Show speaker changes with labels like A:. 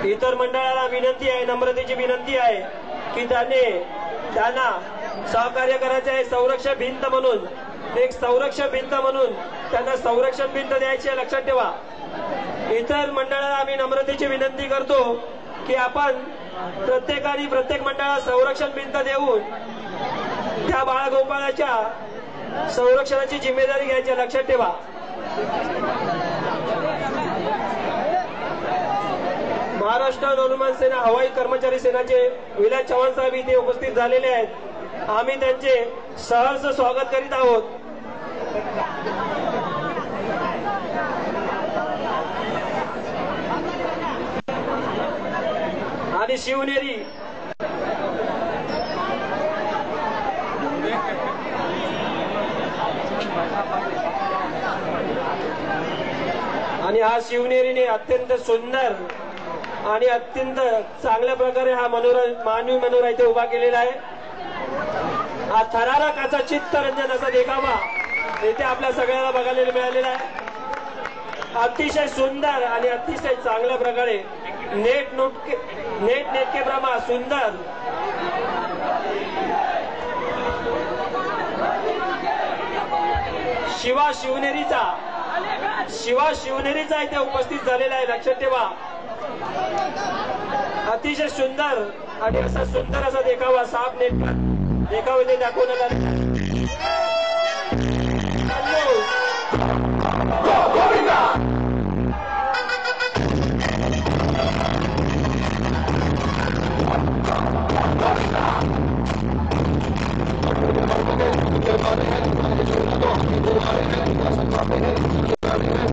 A: इतर मंडळाला विनंती आहे, नम्रतेची विनंती आहे की त्यांना सहकार्य करायचे आहे. संरक्षण भिंत म्हणून, एक संरक्षण भिंत म्हणून त्यांना संरक्षण भिंत द्यायची आहे, लक्षात ठेवा. इतर मंडळाला आम्ही नम्रतेची विनंती करतो की आपण प्रत्येक मंडळाला संरक्षण भिंत देऊन त्या बाळगोपाळाच्या संरक्षणाची जिम्मेदारी घ्यायची, लक्षात ठेवा. महाराष्ट्र नवनिर्माण सेना हवाई कर्मचारी सेनाचे विलास चव्हाण साहेब इथे उपस्थित झालेले आहेत. आम्ही त्यांचे सहर्ष स्वागत करीत आहोत. आणि शिवनेरी आणि हा शिवनेरीने अत्यंत सुंदर आणि अत्यंत चांगल्या प्रकारे हा मानवी मनोरा इथे उभा केलेला आहे. हा थरारक असा चित्तरंजन असा देखावा इथे आपल्या सगळ्याला बघायला मिळालेला आहे. अतिशय सुंदर आणि अतिशय चांगल्या प्रकारे नेटकेप्रमा सुंदर शिवा शिवनेरीचा इथे उपस्थित झालेला आहे, लक्षात ठेवा. अतिशय सुंदर आणि असा सुंदर असा देखावा साप देखावा इथे दाखवण्यात आला.
B: Thank you.